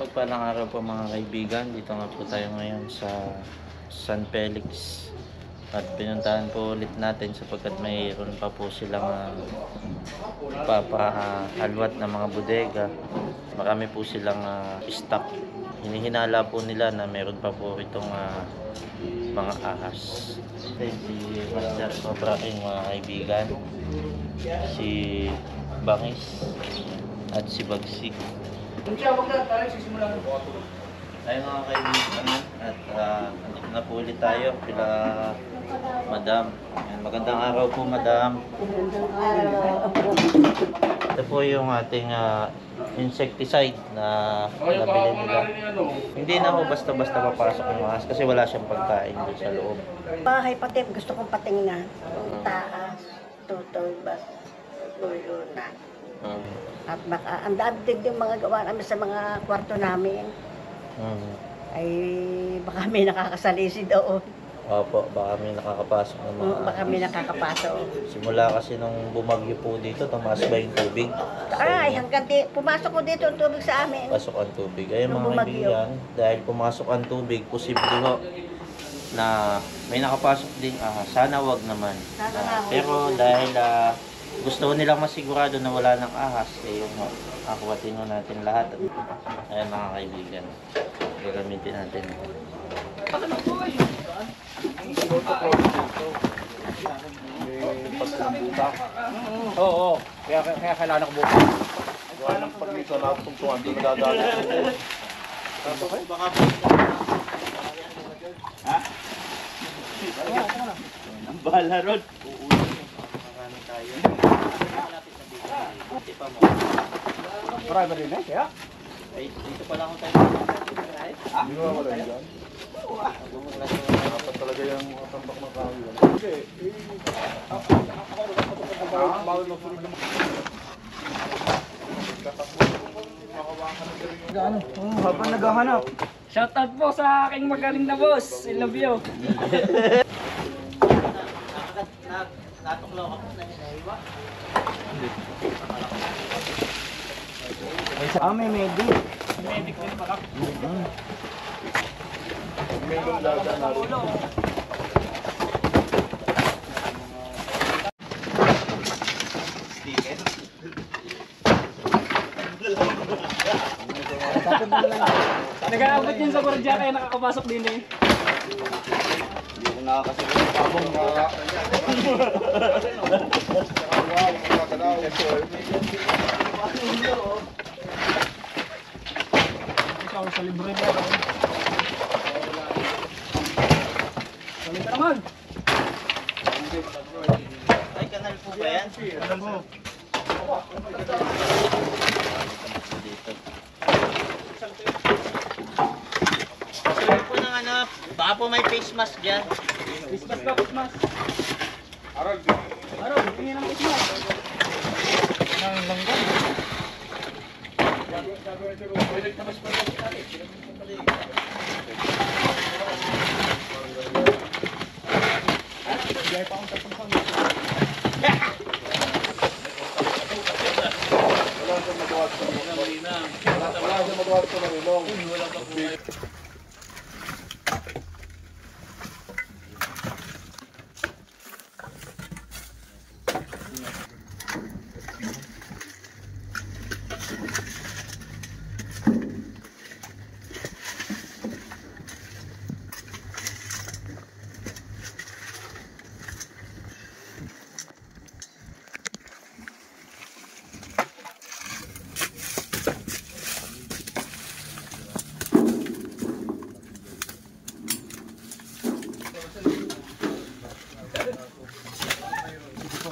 Pagpalang araw po mga kaibigan, dito nga po tayo ngayon sa San Felix at pinuntahan po ulit natin sapagkat mayroon pa po silang papahalwat na mga bodega. Marami po silang stock. Hinihinala po nila na meron pa po itong mga ahas. Si Master Cobra King mga kaibigan, si Bangis at si Bagsik. Ayun mga kaibigan, at andito na po ulit tayo pila Madam. Ayan, magandang araw po Madam. Magandang araw. Ito po yung ating insecticide na nabili nila. Hindi na ho basta-basta papasok yung ahas kasi wala siyang pagkain doon sa loob. Bahay pati, gusto kong patingnan. Taas, tutol, bas, tulo na. At baka, ang dadig yung mga gawa namin sa mga kwarto namin. Ay, baka may nakakasalisi doon. Opo, baka may nakakapasok ng mga Baka may nakakapasok. Simula kasi nung bumagyo po dito, tumaas ba yung tubig? Ay, hanggang pumasok ko dito ang tubig sa amin. Pasok ang tubig. Ayun Nung mga bumagyo. kaibigan, dahil pumasok ang tubig, posible ho na may nakapasok din. Sana wag naman. Pero dahil gusto nilang masigurado na wala ng ahas, yun ho, akuwatin ho natin lahat. Ayun mga kaibigan, gagamitin natin. Oo, kaya kailangan ko bukas. Gawa ng pag-ito na tungtungan doon nagagalit. Ha? Ang bahala ron. Marami tayo. Marami ba rin eh, kaya? Ay, dito pa lang ako tayo. Hindi mo wala dyan. Dapat talaga yung tambak ng kahoy. Hindi. Ako bawal mo sunod naman. Habang naghahanap. Shoutout po sa aking magaling na boss. I love you. Natuklaw ako na hinahiwa. May medic. Medic din pala. May ganda na rin. Nag-aabot yun sa Gordya kaya nakakapasok din eh. Hindi ko nakakasigil ng pabong na... Ikaw sa libre mo. Salit ka naman. Ay, kanal po ba yan? Kanal mo. Dito. Sabi po ng baka po may face mask dyan. Christmas ka, Christmas. Aral. Araw, tingin ng Christmas. Nang langgan. Wala siya magawa sa marilong.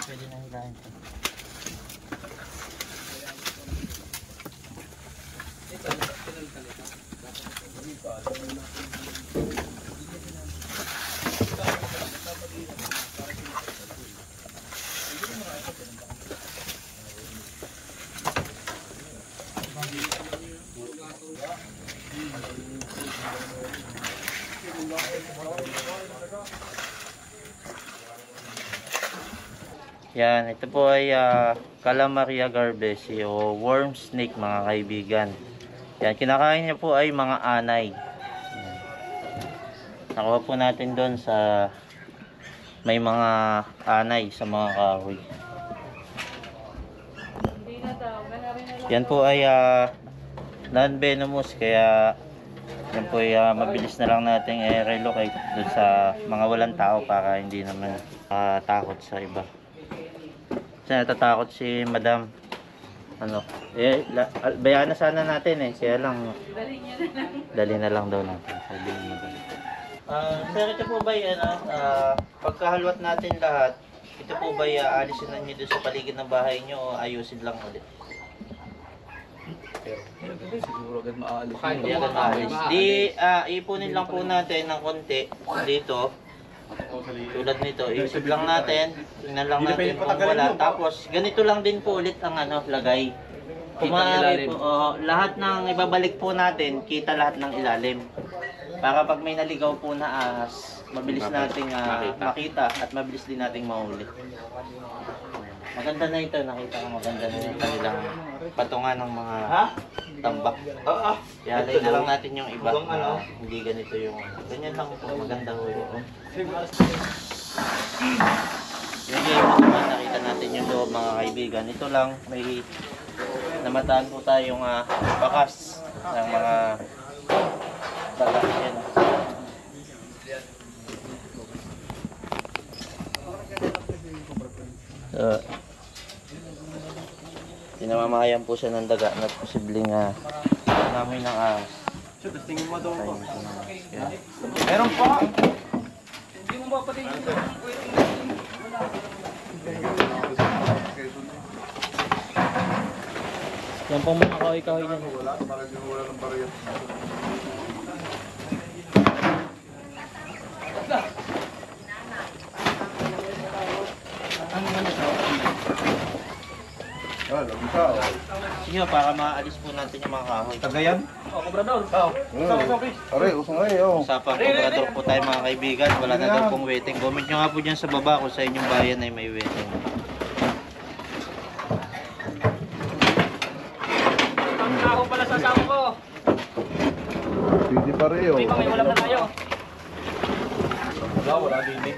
Pwede na hilahin ito. Yan, ito po ay Calamaria garbesi o worm snake mga kaibigan. Yan, kinakain niya po ay mga anay. Nakuha po natin doon sa may mga anay sa mga kahoy. Yan po ay non-venomous, kaya yan po ay mabilis na lang nating relocate doon sa mga walang tao para hindi naman takot sa iba. Kasi natatakot si Madam. Ano? Bayaan na sana natin kaya lang dali na lang daw natin. Sabi niya. Sir, ito po ba pagkahalwat natin lahat, ito po ba alisin na niyo doon sa paligid ng bahay niyo o ayusin lang ulit? Siguro agad maalis. Hindi agad maalis. Ipunin lang po natin ng konti dito. Tulad nito, isip lang natin. Tingnan lang natin kung wala. Tapos, ganito lang din po ulit ang lagay. Kung maaari po, lahat ng ibabalik po natin, kita lahat ng ilalim. Para pag may naligaw po na ahas, mabilis nating makita at mabilis din nating mahuli. Maganda na ito, nakita ko maganda na yung kanilang patungan ng mga tambak. Ihalay na lang natin yung iba na hindi ganito yung ganyan lang po, maganda ho yun. Yung game naman, nakita natin yung loob mga kaibigan. Ito lang, may namataan po tayong bakas ng mga daga. Yan. Tinamamahayan po siya ng daga na posibleng namin ng ahas. Tingin mo daw po. Yan. Meron pa! Hindi mo ba pati yung yan po mga kahoy-kahoy niya. Wala, parang wala ng barya. Sige, para maalis po natin yung mga kahoy. Tagayan? O, Cobrador. Aray, usang ay, oh. Usapan po, Obrador po tayo mga kaibigan. Wala na daw pong waiting. Comment nyo nga po dyan sa baba kung sa inyong bayan ay may waiting. Ang kaho pala sa asawa ko. Pwede pa rin, May mga ulam na tayo. Wala din eh.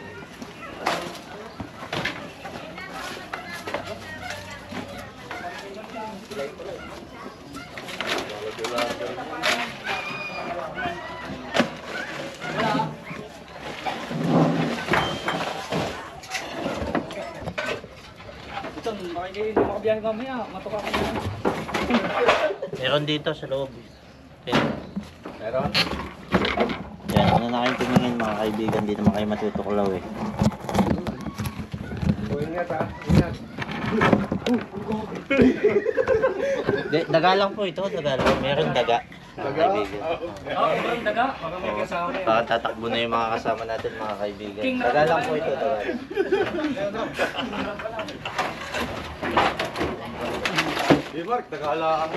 Ito, baka hindi makabiyahe mamaya. Matuka ka na. Meron dito sa loob. Okay. Meron? Yan, ano na kayong tumingin mga kaibigan. Di naman kayo matutuklaw Ingat ha, ingat. Daga lang po ito, daga lang. Meron daga. Mga kaibigan. Sobrang daga. Baka may kasama. Baka tatakbo na yung mga kasama natin mga kaibigan. Daga lang po ito, daga. Di Mark, nag-aalaan mo.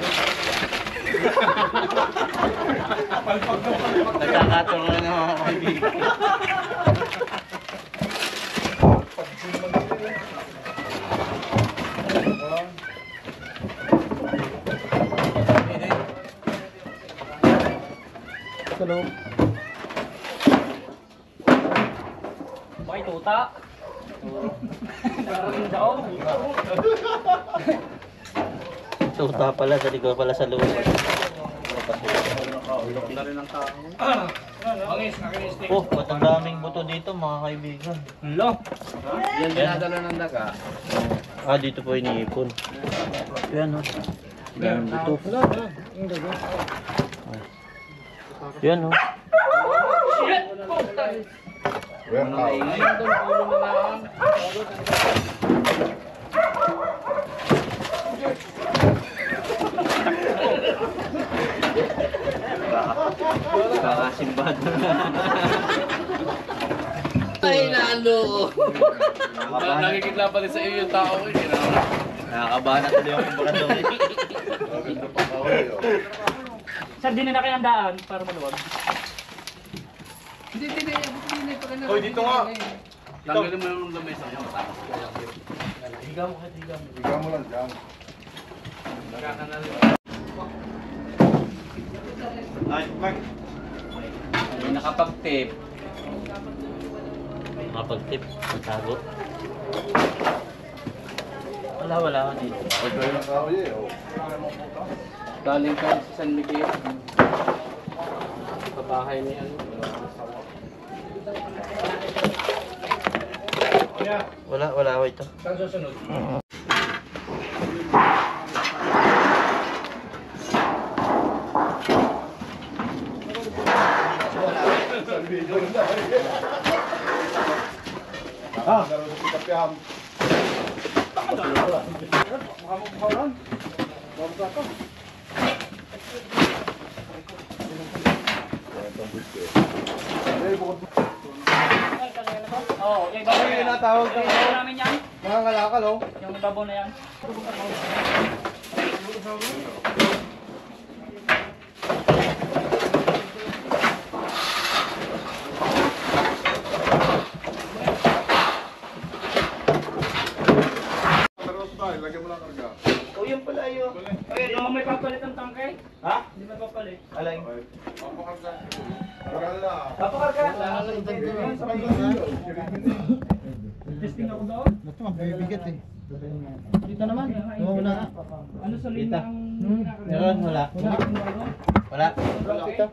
Nagkakatulong na mga kaibigan. Hello. Bakit tuta? Parang daw. Tuta pala, sa ligaw pala sa loob. Ulok na rin ang tao. Bangis, nakinis. Oh, ba't ang daming buto dito mga kaibigan. Lo. Yan dinadala ng daga. Dito po iniipon. Yan daming buto. Yan Shit! Kakasimbado na. Ay, lalo! Nakakabahan Nakikitla pa rin sa iyo yung tao ko. nakakabahan na tuloy yung Obrador. Sir, din na kayo ang daan para maluwag. Hindi. Hoy, dito nga. Tanggalin mo yung lamesa niya. Higa mo lang dyan. May nakapag-tip. Mapag-tip. Tago. Wala ako dito. Galing ka sa San Miguel. Kabahay ni ano. Wala ako ito. Saan susunod? Oo, yung ibabaw na yan. Tinatawag Yung ibabaw namin yan. mga kalakal, oh. Yung ibabaw na yan. Oh, yun pala yun. Okay, hindi mo may papalit ng tangkay? Ha? Hindi may papalit. Alay. Papakarga. Testing ako doon. Dito naman. Oo, wala nga. Ano sa link ng... Meron, wala. Wala. Okay.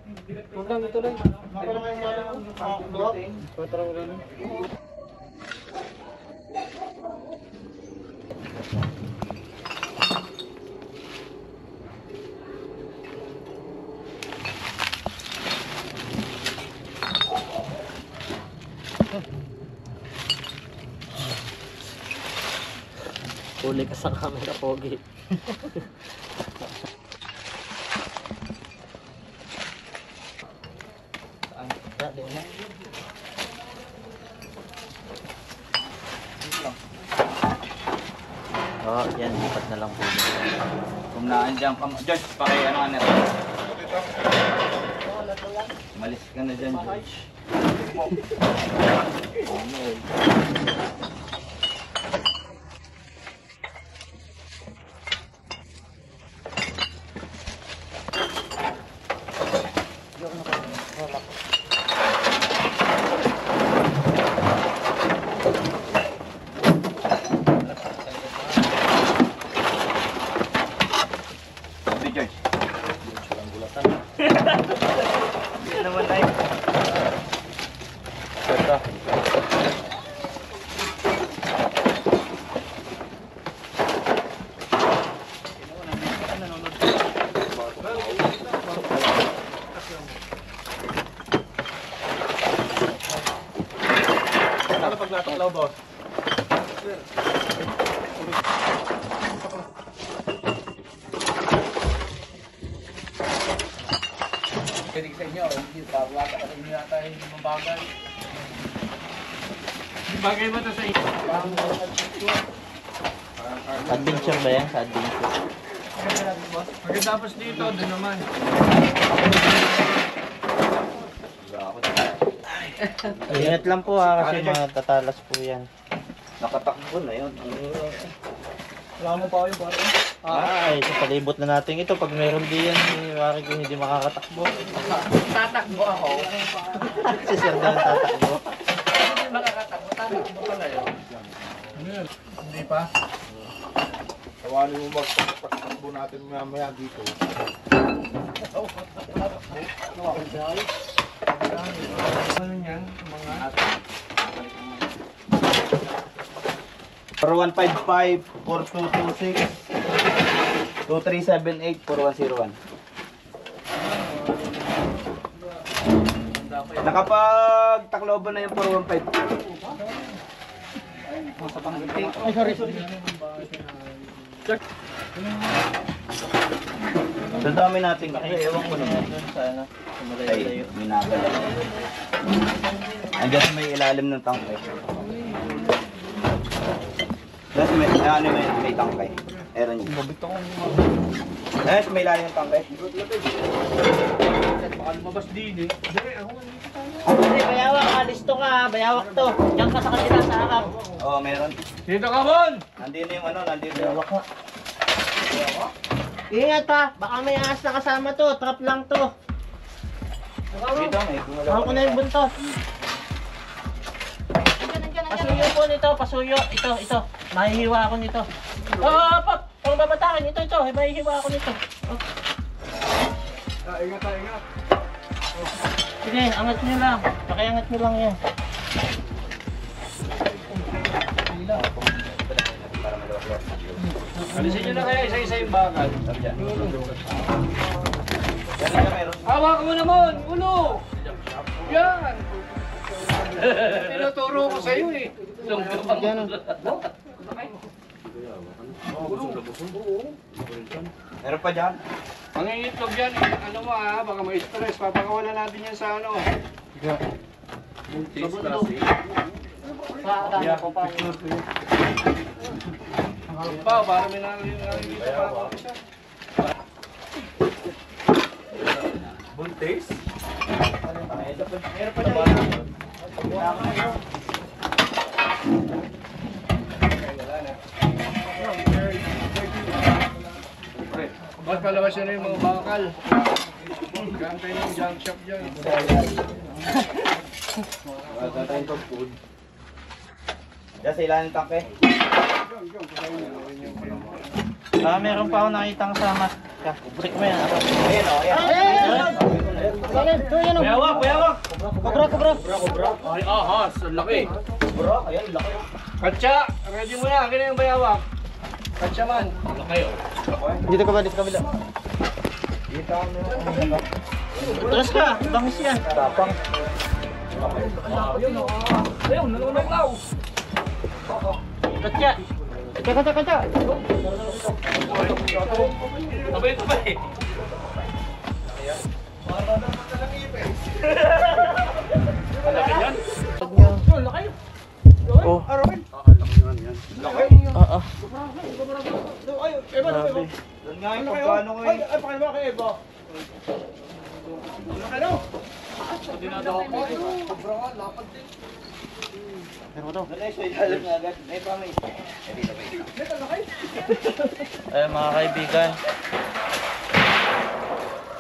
Huwag lang, ito lang. Maka lang yung malam. Patarang lang. Huli ka sa camera, Pogi. Oh, yan, lipat na lang po. Kung naandyan ka, George, ano na ito. Malis ka na dyan, George. George. Hindi naman tayo. Ito. Ano pag natuklaw, boss? Pwede sa inyo, hindi pa wala ka sa inyo yata yung mabagal. Bagay ba ito sa inyo? Adventure ba yan? Sa adventure. Pagkatapos dito, doon naman. Ingat lang po ha, kasi mga tatalas po yan. Nakatakbo na yun. Wala mo pa yung parang. Ay, sa palibot na natin ito, pag meron di yan, wari ko hindi makakatakbo. Tatakbo ako. Si Sir daw ang tatakbo. Hindi makakatakbo, tatakbo pala yun. Hindi pa? Tawalin mo magpatakbo natin maya dito. Ano yan? Mga... 4155 4226 2378 4101. Nakapag Tacloban na yung 4155. Sa panggiting. Ay, sorry. Sa dami natin. Ewan ko naman dun sa ano, sa malayo-layo. Ay, minabala. Andiyan sa may ilalim ng tangkay. Tapos may tangkay. Meron yun. Tapos may ilalim ng tangkay. Baka lumabas din eh. Hindi, bayawak, alisto ka, bayawak to. Diyan ka sa kanila sa harap. Oo, meron. Dito ka, Mon! Nandito yung nandito yung Ingat ha, baka may ahas na kasama to, trap lang to. Dito, may gumalaw. Ako na yung buntot. Pasuyo po nito, pasuyo. Ito. Mahihiwa ako nito. Pop! Kung babatakin, ito. Mahihiwa ako nito. Oh. Ingat. Sige, angat nyo lang. Pakiangat nyo lang yan. Alisin nyo na kaya isa-isa yung bakal. Hawak mo naman, ulo! Yan! Tinuturo ko sa'yo eh. Meron pa dyan? Ang iitlog yan eh. Ano mo ha, baka may stress. Papakawalan natin yan sa ano. Sa bundok. Pa, para may nakikita pa ako isa. Buntis? Meron pa dyan. Ba't palabas yun yung mga bakal? Gantay ng junk shop dyan. Tatay ko food. Diyan sa ilalim ng tangke. Meron pa ako nakitang kasama. Break mo yan. Ayan o, ayan. Bayawak! Kubra. Ay, ahas! Ang laki! Bro, ayan, laki. Katsa! Ready mo na! Akin na yung bayawak! Katsa man! Ang laki oh! Dito ka ba? Dito kabila. Dito ako na. Atras ka. Bangis yan. Tapang. Ayun! Nanunulaw! Katya. Katya. Abay ito ba eh? Ang laki yan! Ang laki! Oh. Laki. Oo. Grabe. Doon nga yung pagkano ko eh. Ay, pakilala kay Eva! Ang laki no? Dinadawa ko. Sobrang nga, lapad din. Pero mo to. Doon ay sa ilalim nga agad. May pa may. Ayun mga kaibigan.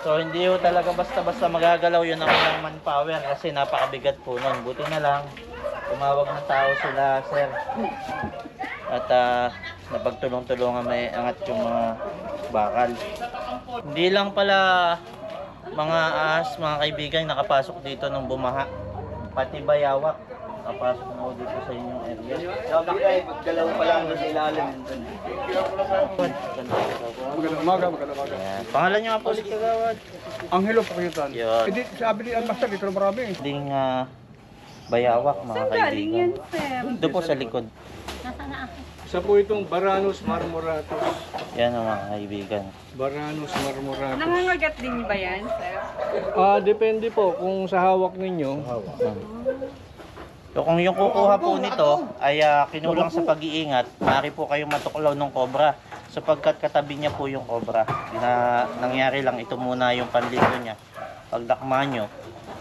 So hindi ho talaga basta-basta magagalaw yun ang ilang manpower kasi napakabigat po nun. Buti na lang tumawag ng tao sila sir. At napagtulong-tulungan may angat yung mga bakal. Hindi lang pala mga ahas mga kaibigan nakapasok dito nung bumaha. Pati bayawak nakapasok na ho dito sa inyong area. Sabi ko ay pagdalaw pa lang doon sa ilalim. Magandang umaga. Ayan. Pangalan nyo nga po ulit kagawad. Angelo Pakiutan. Yun. Hindi, sabi ni Almaster, dito na marami eh. Ding bayawak mga kaibigan. Doon po sa likod. Isa po itong Baranus marmoratus. Yan ang mga kaibigan. Baranus marmoratus. Nangangagat din ba yan, sir? Depende po kung sa hawak ninyo. So kung yung kukuha po nito ay kinulang sa pag-iingat, maaari po kayong matuklaw ng cobra sapagkat katabi niya po yung cobra. Na nangyari lang ito muna yung panligo niya. Pag dakma nyo,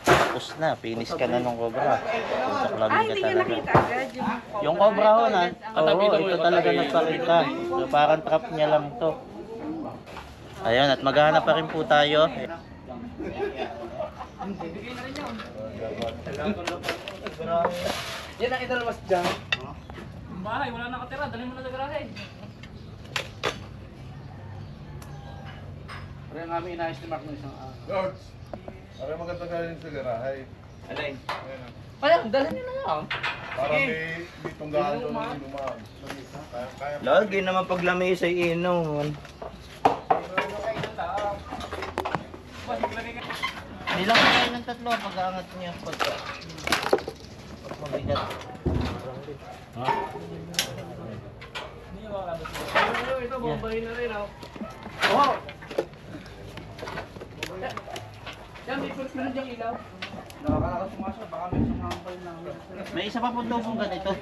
tapos na, finish ka na ng cobra. Tutuklawin ka Hindi nyo talaga. nakita agad Yung cobra ho na, oo, ito talaga nagpakita. So parang trap niya lang to. Ayun, at maghahanap pa rin po tayo. Yan ang inalwas dyan. Bahay, wala nakatira. Dali mo na sa garahe. Pero yung aming inayos ni Mark ng isang George, para maganda galing sa garahe. Alay. Kaya, dalhin nyo na lang. Para may tunggaan doon ng lumaan. Kaya Lagi naman pag lamesa ay inom. Hindi lang kayo ng tatlo pag-aangat niya pag mabigat. Ito, bombahin na rin. Yan, may pulse na dyan ilaw. Nakakalakas sumasya, baka may sumambal na. May isa pa po lubong ganito.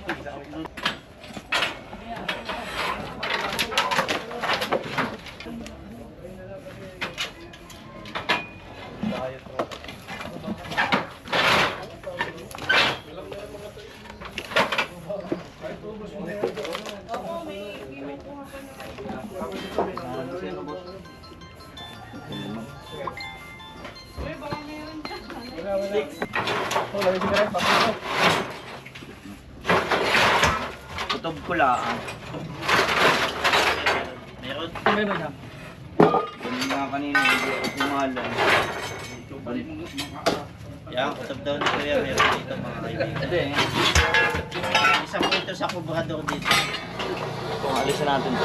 Kutob ko lang. Meron. Meron na. Ganun nga kanina, hindi ako pumalan. Yan, kutob daw ni Kuya. Meron dito mga kaibigan. Hindi. Isa po ito sa kubrador dito. Kung alisin natin to.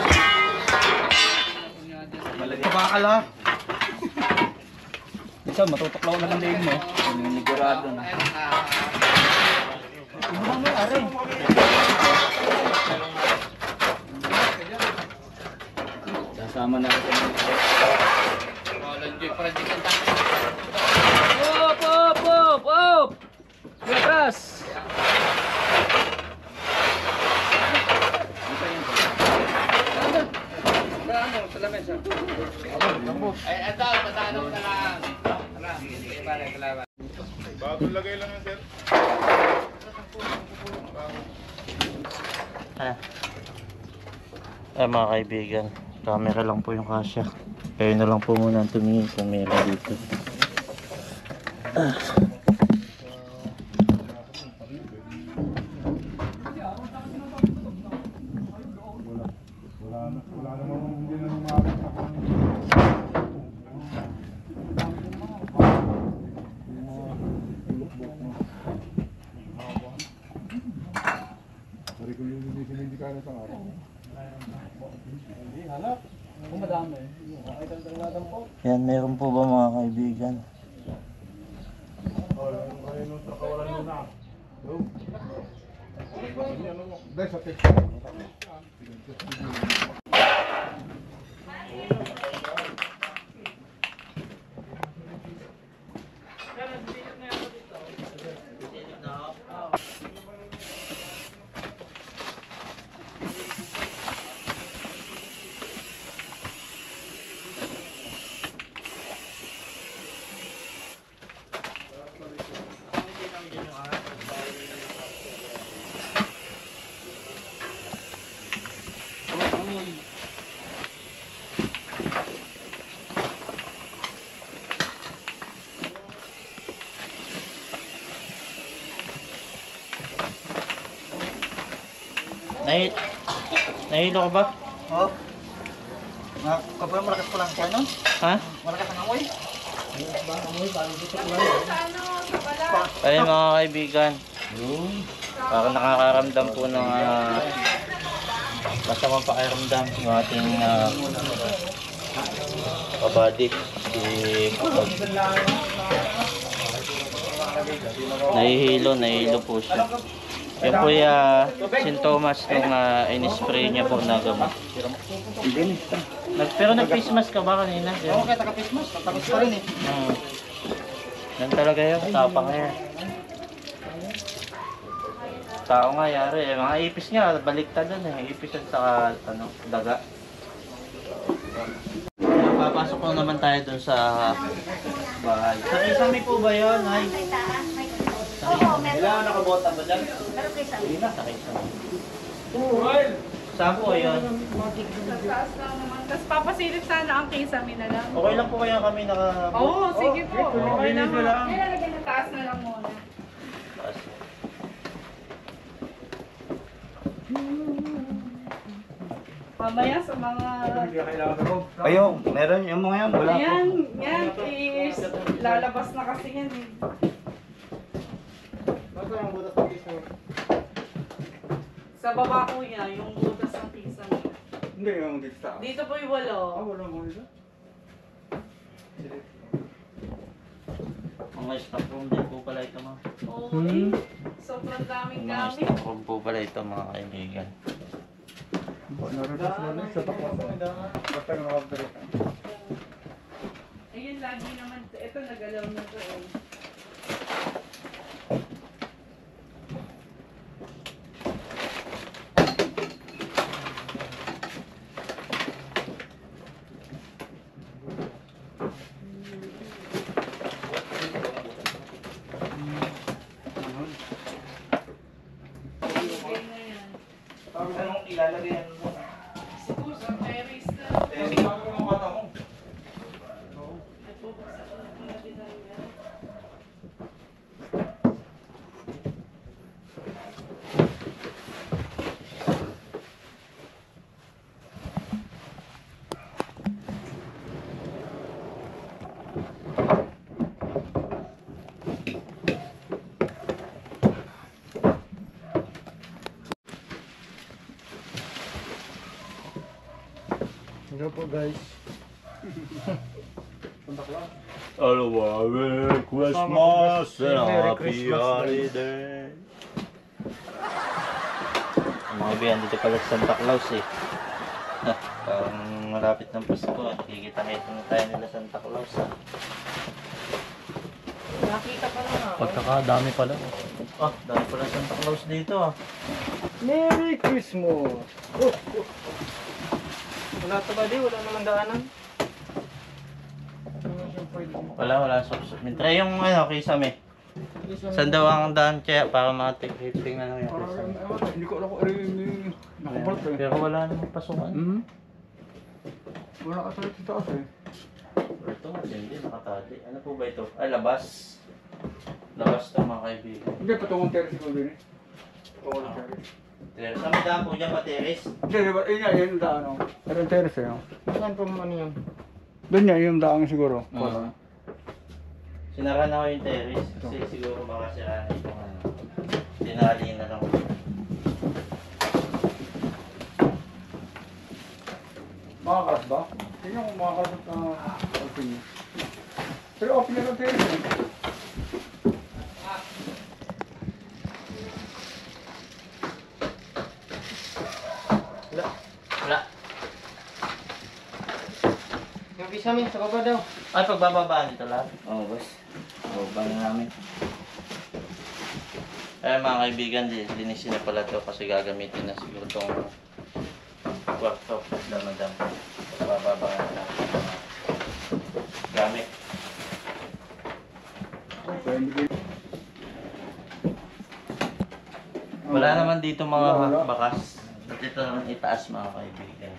Bakal ha? Isa, matutuklaw na ng leeg mo. Nanginigurado na. Kasama natin. Op, op, op, op! Gatras! Bagong lagay lang yan, sir. Ano? Ay mga kaibigan, camera lang po yung kasya. Kayo na lang po muna ang tumingin kung meron dito. Wala namang hindi na umalit. Sorry ko yung hindi kaya sa araw. Yan, meron po ba mga kaibigan? Dahil sa text. Nahilo ka ba? Oh. Kapag malakas ko lang siya, no? Ha? Malakas ang amoy. Ay mga kaibigan, parang nakakaramdam po ng masamang pakiramdam yung ating kabady. Nahihilo po siya. Yan po yung sintomas nung in-spray niya po na gamot. Pero nag-face mask ka ba kanina? Oo, kaya taga-face mask. Tapos pa rin eh. Yan talaga yun, tapang yan. Tao nga yari eh, mga ipis nga, baliktad dun eh, ipis yan sa daga. Papasok na naman tayo dun sa bahay. Sa isang po ba yun? Ay, Oo, meron. Kailangan nakabota ba dyan? Meron kayo sa hindi na, sa isang. Saan po yun? Sa taas lang naman. Tapos papasilip sana ang kisame na lang. Okay lang po kaya kami naka... Oo, sige po. Okay lang. Nilalagyan ng taas na lang muna. Mamaya sa mga... Ayaw, meron yung mga yan. Wala po. Ayan, yan is lalabas na kasi yan eh. Sa baba ko yan, yung butas ng kisame. Hindi yung dito sa. Dito po yung walo. Wala mo dito. Mga stock room din po pala ito mga. Oo eh. Sobrang daming Mga gamit. stock room po pala ito mga kaibigan. Nararas na sa takwas. Basta nga nakabalik. Ayun, lagi naman. Ito, nagalaw na to eh. Anong ilalagay yan mo? Siguro sa terrace na. Tingnan mo yung mata mo. Nagpupuksa ko na din ang yan. Hello po guys. Merry Christmas and Happy Holiday. Mga kaibigan, dito pala sa Santa Claus eh. Parang malapit ng Pasko at kikita-kita na tayo nila Santa Claus ha. Nakita pa lang ako. Pagkakadami pala. Ah, dami pala Santa Claus dito ah. Merry Christmas! Wala ito ba di? Wala namang daanan. Wala. Mintra yung ano, kisame. Saan daw ang daan kaya para matik-hipping na lang yung kisame. Hindi ko alam kung ano yung nakabalat eh. Pero wala namang pasukan. Wala ka sa taas eh. Ito, hindi nakatali. Ano po ba ito? Ay, labas. Labas to mga kaibigan. Hindi, patungong terrace ko din eh. Patungong terrace. Teres. Saan may daan po dyan pa, Teres? Hindi, diba? Yun yung daan oh. Pero yung terrace eh. Saan po ano yan? Doon niya, yung daan siguro. Sinara na ko yung Teres. Kasi siguro baka sira na itong ano. Tinali na lang. Makakaras ba? Tingnan kung makakaras na open niya. Pero open na lang terrace eh. Wala. Yung kisame, sa baba daw. Ay, pagbababaan dito lahat? Oo, boss. Bababa na namin. Eh mga kaibigan, linisin na pala to kasi gagamitin na siguro itong kwarto. Damadam. Bababa na natin ang mga gamit. Wala naman dito mga bakas. At ito naman itaas mga kaibigan.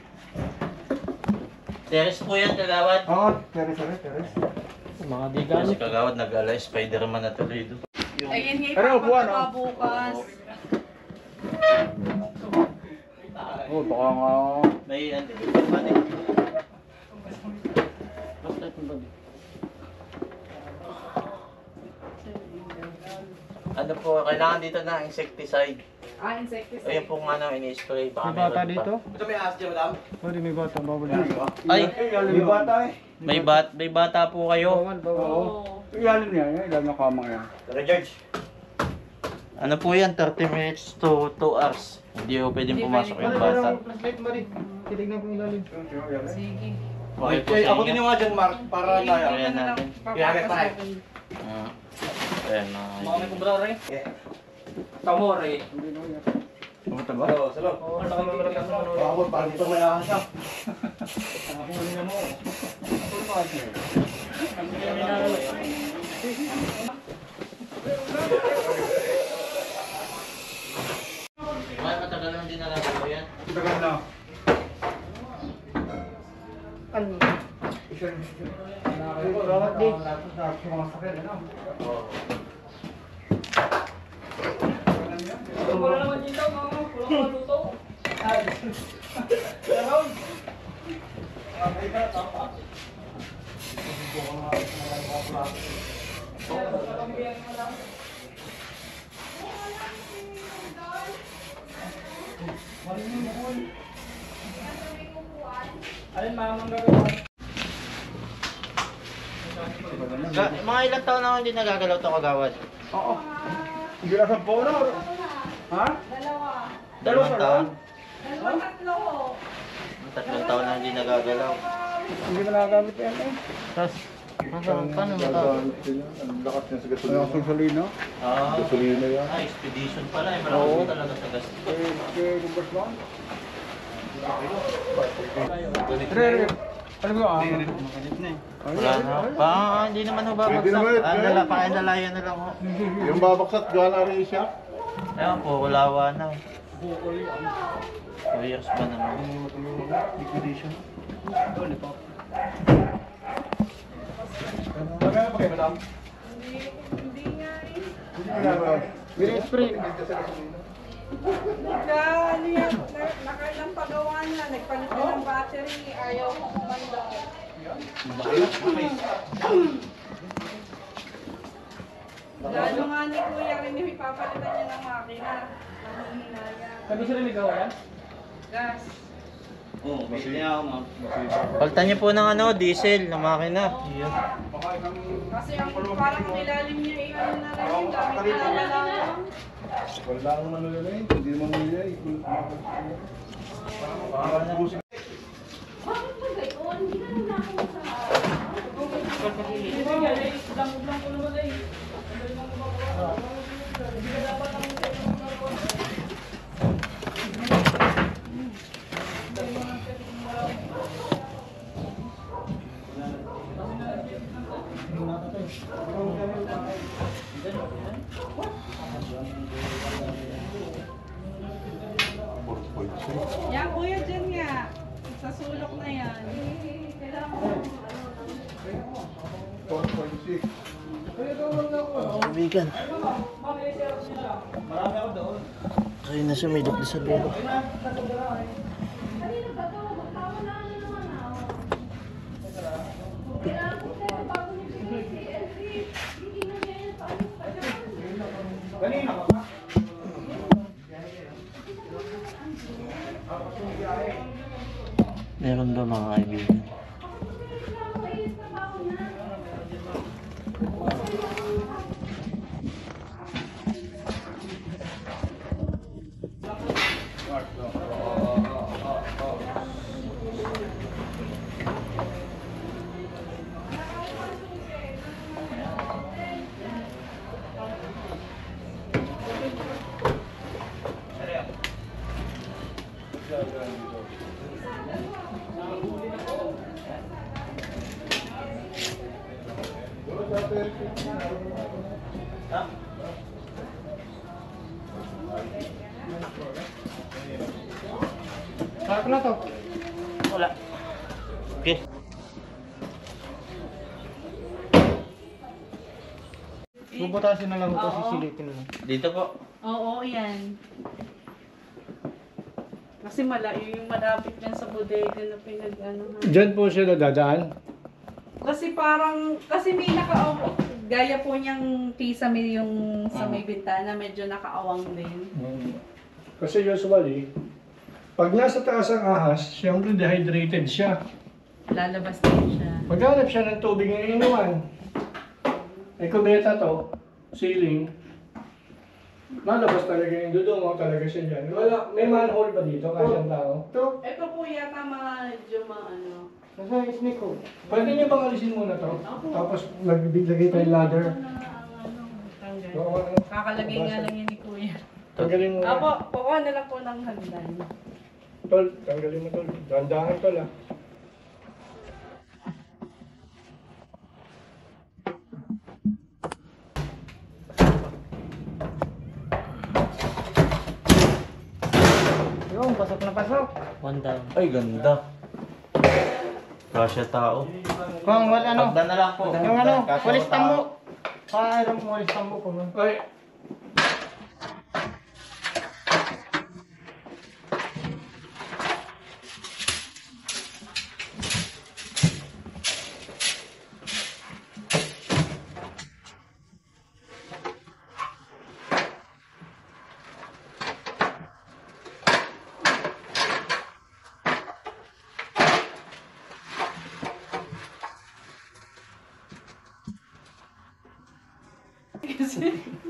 Teres po yan, kagawad. Oo, terrace. Mga di Kasi kagawad nag-alay, Spider-Man na tuloy doon. Ayun nga Pero upuan, ipapagawa oh. bukas. Oo, baka nga. May ano, ano eh. Ano po, kailangan dito na insecticide. Insecticide. Ayun pong ano, ini-spray. Baka May bata meron pa. dito? Ito may ahas dyan, madam. Pwede may bata, bawal yan. Ay, May bata eh. may bata po kayo. Bawal, bawal. Oo. Iyalim niya, ilan na kamang yan. Tara, George. Ano po yan, 30 minutes to 2 hours. Hindi po pwedeng pumasok yung bata. Flashlight mo rin. Titignan ko ilalim. Sige. Okay po Okay, sa ako inyo. din yung nga dyan, Mark, para tayo. Ayan natin. Iyagat pa eh. Ayan mga Mga may kaibigan. kumbra rin. Tamore. Pumunta ba? Oo, salamat. Oo, saka may malaki ang ano. Ako, parang dito may ahas ah. Ay, matagal lang din nalalago yan. Tagal na. Ano? Rawat di. Mga sakit, ano? Wala naman dito, mga pulang maluto. Alin mamang gagawin? Mga ilang taon na ako hindi nagagalaw ito kagawad. Oo. Hindi na sa polo. Ha? Dalawang taon. Tatlo. 3 taon na hindi nagagalaw. Hindi mo nagagamit yan eh. Tapos, paano mo ito? Gagamit sila. Ang lakas niya sa Ano gasolina. ang susalino? Ah, Gasolina yan. expedition pala eh. Marami po talaga sa gas. Kumbas lang. Re. Ano ba? Wala na. Hindi naman ho Pwede naman babagsak. yun, Dala, pakinalayan na lang ho. Yung babaksak, gala rin siya. Ewan po, walawa na. 2 years pa naman. Liquidation. Magkano pa kayo, madam? Hindi nga eh. Mini-spray. Ano yan? Nakailang pagawa niya. Nagpalit ka ng battery. Ayaw ko kumanda. Lalo nga ni Kuya rin yung ipapalitan niya ng makina. Nanghihinaya. Sabi sila may gawa yan? Gas. Palitan niyo po ng diesel na makina. Kasi ang parang ilalim niya eh, ano na lang yung gamit na lang. Wala akong manulay, hindi mo manulay. Yan kuya dyan nga. Sa sulok na yan. Kaibigan. Kayo na sumidok sa dulo. Meron ba mga kaibigan? Sarap na to. Wala. Okay. Bubutasin na lang ito, sisilitin lang. Dito po. Oo, yan. Kasi yung malapit yan sa bodega na pinag-ano. Diyan po siya dadaan. Kasi may gaya po niyang kisame yung sa may bintana, medyo nakaawang din. Kasi usually, pag nasa taas ang ahas, siyempre dehydrated siya. Lalabas din siya. Maghanap siya ng tubig na inuman. May kubeta to, ceiling. Lalabas talaga yung dudungo talaga siya dyan. Wala, may manhole ba dito kasi ang tao? Ito. Ito po yata medyo ano. Nasa isnik ko. Pwede niyo bang alisin muna to? Tapos magbibigay tayo ladder. Oo, ano. Kakalagay nga lang yan ni Kuya. Tanggalin mo. Apo, kukuha na lang po ng hagdan. Tol, tanggalin mo tol. Dandahan tol ah. Yung, pasok na pasok. One down. Ay, ganda. Kasya tao. Kung wala ano, Pagdan na lang po. yung ano, Kasya walis tao. tambo. Parang walis tambo ko. Ay.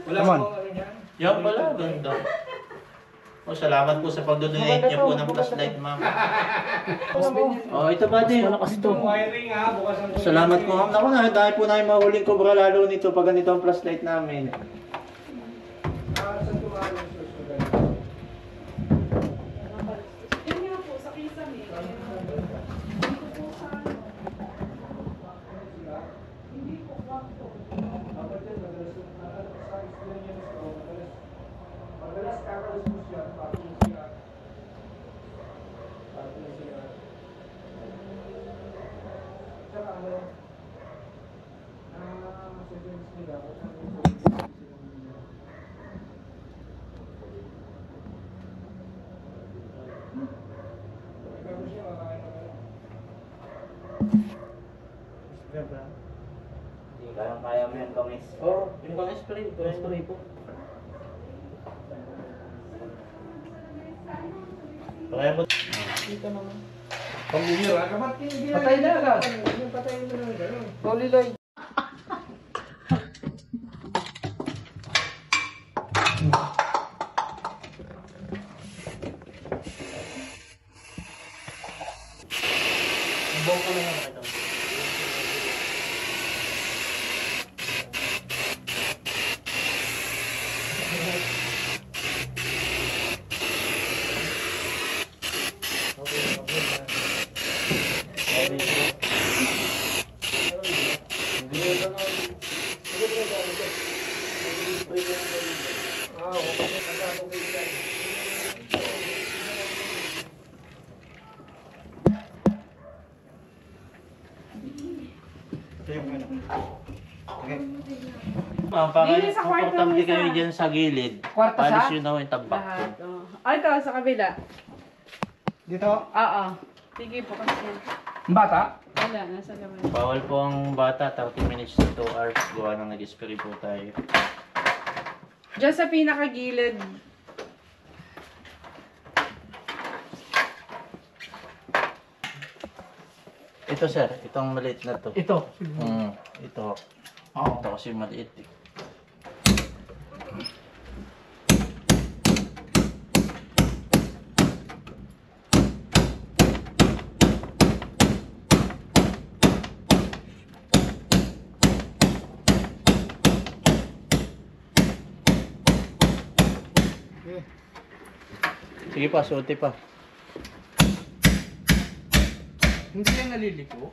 Wala Naman. Yan pala, ganda. Oh, salamat po sa pagdodonate niyo po ng flashlight, ma'am. Oh, ito ba din? Malakas to. Wiring ha, bukas ang Salamat po, ma'am. Naku na, dahil po namin mahuling kobra lalo nito pag ganito ang flashlight namin. Yan nga po, sa kisame. Dito po sa hindi po kwarto. Madalas kakalas mo siya, patong siya. Patong siya. Tsaka ano, seconds nila, kung saan yung seconds nila. Ikaw siya, kakain na kayo. Hindi, kaya mo yung bangis. Oh, yung bangis spray. Bangis spray po. Kaya mo. Dito naman. Pambihira ka, ba't patay na agad? Patay na lang gano'n. Holy light. Para Dili sa kwarto komportable mo isa. kayo dyan sa gilid. Kwarto sa? Alis yun na yung tabak ko. Lahat. Oh. Ay, ito, sa kabila. Dito? Oo. Sige po kasi. Ang bata? Wala, nasa kabila. Bawal po ang bata, 30 minutes to 2 hours. Gawa nang nag-spray po tayo. Diyan sa pinakagilid. Ito sir, itong maliit na to. Ito. Ito. Oo. Ito kasi maliit eh. Sige pa, suti pa. Hindi yan naliliko.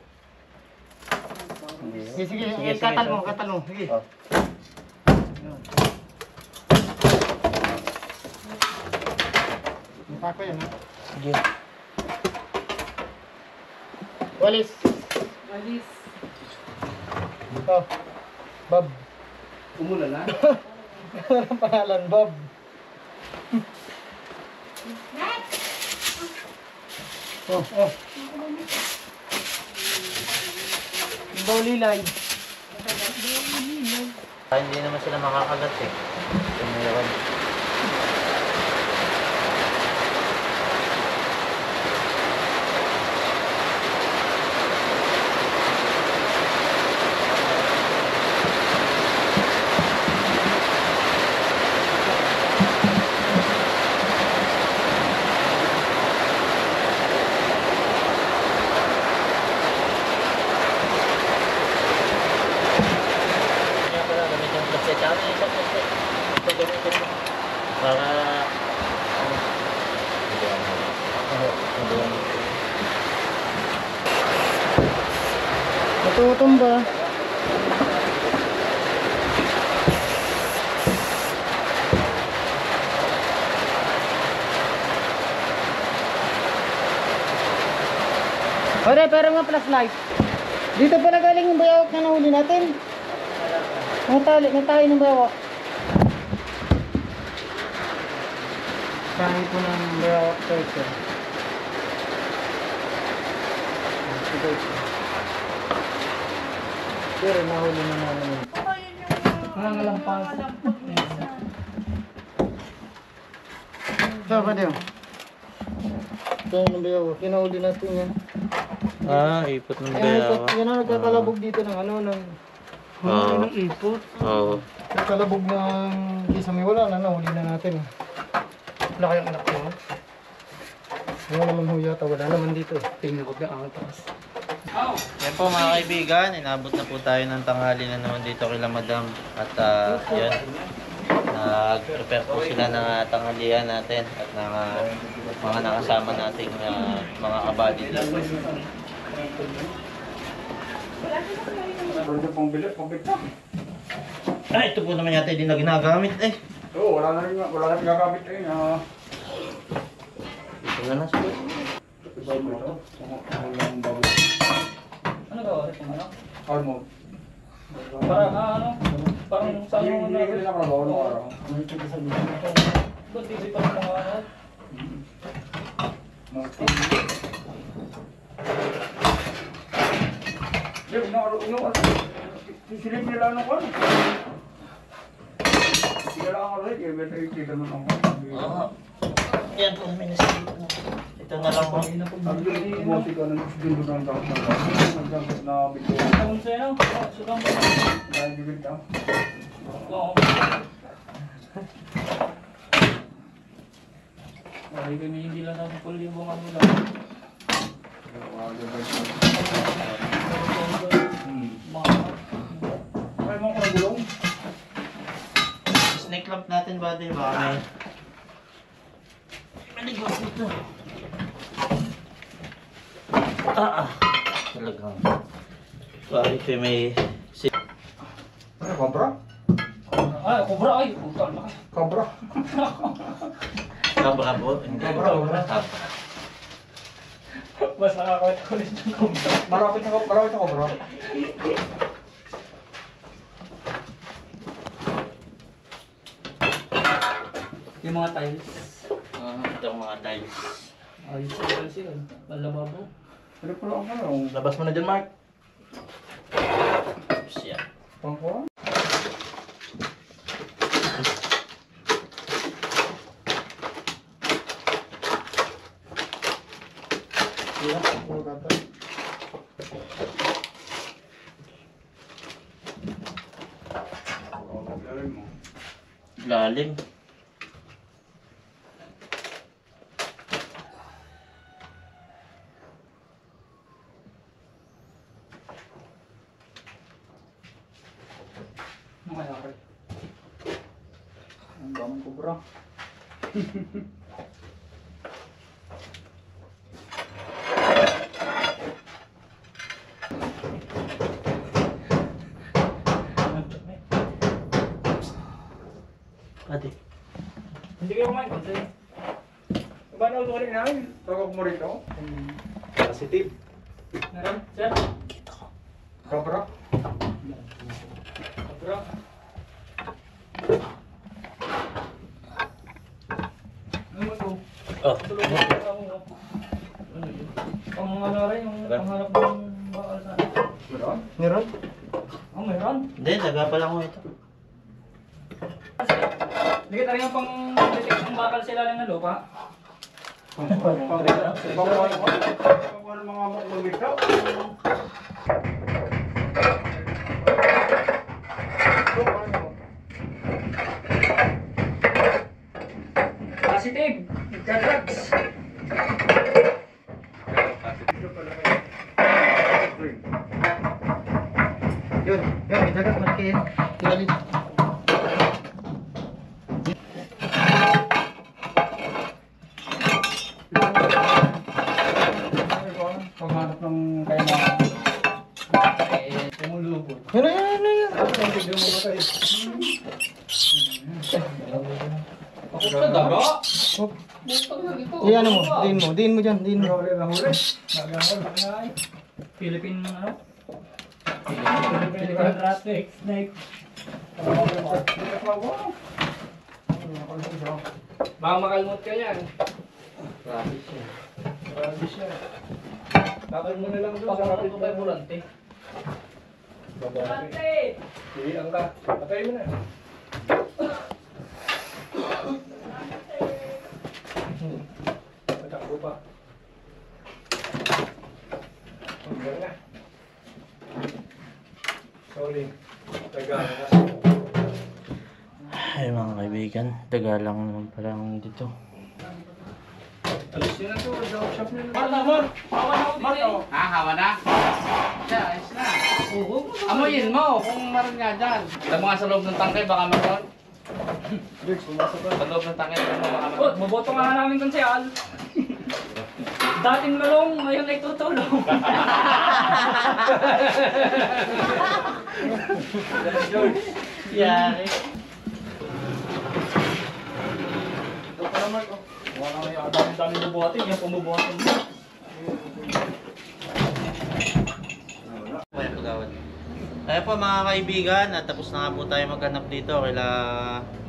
Sige, sige, katal mo. Sige. Oh. Pako yan ha. Sige. Walis. Walis. Oh. Bob. Umula na. Walang pangalan, Bob. Oh. Bawlilay. Hindi naman sila makakagat eh. Ito meron. Kaya pala gamit yung plastic. Tsaka yung isang plastic. Ito gamitin mo. Para... Natutumba. Pare, pero nga flashlight. Dito pala galing yung bayawak na nahuli natin. Natali ng bayawak. Kain po ng bayawak sir. Pero nahuli na namin yun. Nangalampas. Saan pa din? Ito yung bayawak. Kinahuli natin yan. Ah, ipot ng Ipot, bayaw. yan ang nagkakalabog dito ng ano, ng Oo. ng ipot. Oo. Nagkalabog ng kisame, wala na, nahuli na natin. Wala kayong anak ko. Wala naman ho yata, wala naman dito. Tingnan ko ang taas. Yan po mga kaibigan, inabot na po tayo ng tanghali na naman dito kila Madam. At yun, nag-prepare po sila ng tanghalian natin at ng mga nakasama nating mga kabady dito. Pwede pong bilit, pabigta. Ito po naman yata hindi na ginagamit eh. Oo, wala na rin gagamit eh. Ito na na siya. Ano ba? Ano? Almond. Parang ano? Parang sa ano Hindi ko rin nakagawa ng araw. Ba't hindi pa ng mga ano? Sisilip nila ano ko. Sila ang alay, eh, may nakikita mo ng Yan po, may nasa dito. Ito na lang po. Buti ka na gusto ng tao na bigyan. Ang sa'yo, sukang mo. Dahil bibig ka. Oo. Bali kami hindi lang natin pulibong ano lang. Ay, mga kagulong. Snake lamp natin buddy, baka may... Maligwas dito. Talagang... Bakit kayo may... Ano, kobra? Ah, kubra ay. Puta na. Kobra. Kabra po? Hindi. Kabra. Mas nakakawit ko rin yung kubra. Marapit na kobra. Yung mga tiles. Ito ang mga tiles. Ayos sila sila. Malababo. Pero pala ang ano, Labas mo na dyan, Mark. Siya. pangkuhan. Iya, pangkuhan kata. Lalim. Ano kaya rin? Ang daming kobra. Ate. Hindi kayo kumain kasi. Paano ako rin namin? Tawag mo rito? Positive. Meron? Sir? Kobra? Kubra. Ano mo ito? Oh. Tulungan ko ako. Pang ano rin, yung pangharap ng bakal sa akin. Meron? Meron? Oh, meron. Hindi, daga pa lang ko ito. Hindi kita rin yung pang-detect ng bakal sa ilalim ng lupa. Pangkuhan ng mga magbitaw. Positive! Nagka-drugs! Yun, may dagat, malaki yan. Ilalim. Paghanap ng kailangan. Tumulubot. Yan. Bigyan mo na tayo. Ako sa daga! Iyan mo, diin mo dyan, diin mo. Nahuli, nahuli. Nahuli. Philippine ano? Philippine rattlesnake. Snake. Baka makalmot ka yan. Grabe siya. Takal mo na lang doon sa Pakapit kapit ko mo. kay Burante. Babae. Hiliang ka. Patay mo na. Patakbo pa. Hanggang na. Sorry. Tagal na kasi. Ay mga kaibigan, daga lang naman pala dito. Alis yun na to. Workshop nyo na. Mark! Hawa na ako din eh. Ah, hawa na? Siya, ayos na. Oo. Amoyin mo kung meron nga dyan. Alam mo nga sa loob ng tangkay, baka meron. Sa loob ng tangkay, baka meron. Oh, maboto nga namin konsyal. Dating malong, ngayon ay tutulong. Yari. Ito pa naman. Oh. Wala nga yung dami bubuhatin, yung pumubuhatin mo. Kaya po mga kaibigan, at tapos na nga po tayo maghanap dito kila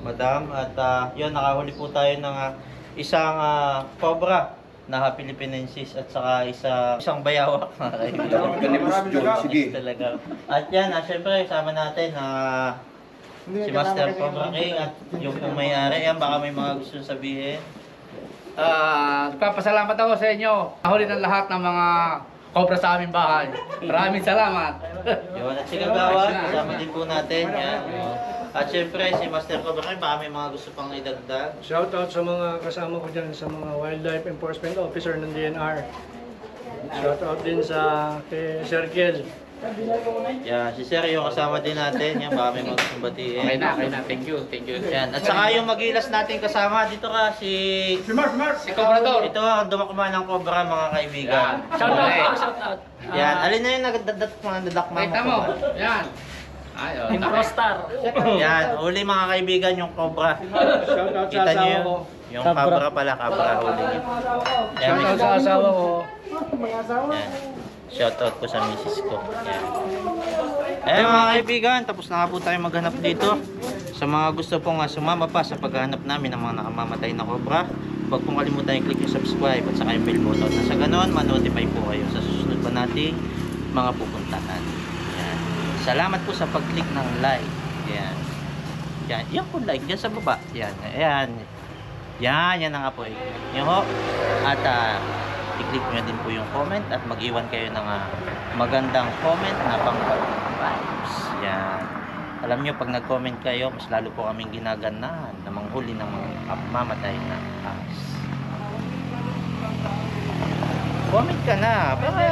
Madam. At yun, nakahuli po tayo ng isang cobra na Philippinensis at saka isang bayawak mga kaibigan. Maraming daga. Sige. Talaga. At yan, syempre kasama natin si Master Cobra King at yung pong may-ari. Yan, baka may mga gusto sabihin. Nagpapasalamat ako sa inyo. Huli ng lahat ng mga cobra sa aming bahay. Maraming salamat. Yun, at si Kagawa, kasama din po natin. Yan. At syempre, si Master Cobra Kai, baka may mga gusto pang idagdag. Shoutout sa mga kasama ko dyan, sa mga Wildlife Enforcement Officer ng DNR. Shoutout din sa kay Sir Kiel. Yan, si Sergio kasama din natin. Yan, baka may mga gustong batiin. Okay na. Thank you. Yan. At saka yung magilas natin kasama, dito ka, si Cobrador. Ito ang dumakma ng Cobra, mga kaibigan. Shout out. Yan, alin na yung nagdadakma Kita mo. Yan. Ayun. Improstar. Yan, huli mga kaibigan yung Cobra. Shoutout sa Kita niyo asawa ko. yung Cobra pala, Cobra huli. Yan, Shoutout sa asawa ko. yan. Shoutout ko sa misis ko. Yan. Mga kaibigan, tapos na nga po tayo maghanap dito. Sa mga gusto pong sumama pa sa paghahanap namin ng mga nakamamatay na Cobra, huwag pong kalimutan i-click yung subscribe at saka yung bell button. Na sa ganon, ma-notify po kayo sa susunod pa nating mga pupuntahan. Yan. Salamat po sa pag-click ng like. Yan. Yan. Yan po like. Yan sa baba. Yan. Ayan. Yan na nga po. Yan ho. At i-click nyo din po yung comment at mag-iwan kayo ng magandang comment na pang-vibes. Yan. Alam nyo, pag nag-comment kayo, mas lalo po kaming ginaganahan na manghuli ng mga mamatay na ahas. Comment ka na. Para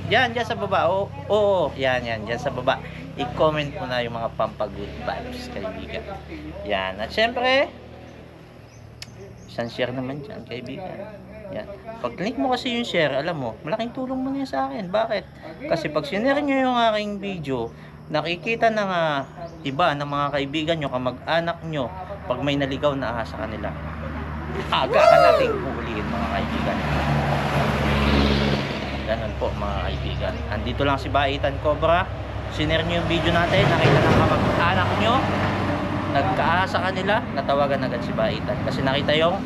yan sa baba. Oo. Yan. Yan sa baba. I-comment mo na yung mga pampagood vibes, kaibigan. Yan. At syempre, isang share naman dyan, kaibigan. Yan. Pag click mo kasi yung share, alam mo, malaking tulong mo na sa akin. Bakit? Kasi pag sinare nyo yung aking video, nakikita ng iba ng mga kaibigan nyo, kamag-anak nyo, pag may naligaw na ahas sa kanila, aga ka nating huhulihin, mga kaibigan. Ganun po, mga kaibigan. Andito lang si Baitan Cobra. Sinare nyo yung video natin, nakita ng kamag-anak nyo, nagkaahas sa kanila, natawagan agad si Baitan. Kasi nakita yung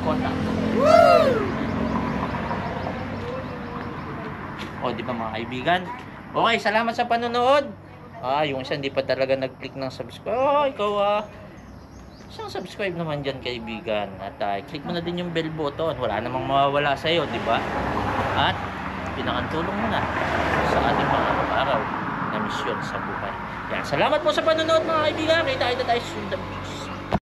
contact. O, di ba mga kaibigan? Okay, salamat sa panonood. Yung isa hindi pa talaga nag-click ng subscribe. Ikaw isang subscribe naman dyan, kaibigan. At click mo na din yung bell button. Wala namang mawawala sa'yo, di ba? At pinakantulong mo na sa ating mga araw na misyon sa buhay. Yan, salamat po sa panonood, mga kaibigan. Kita tayo sa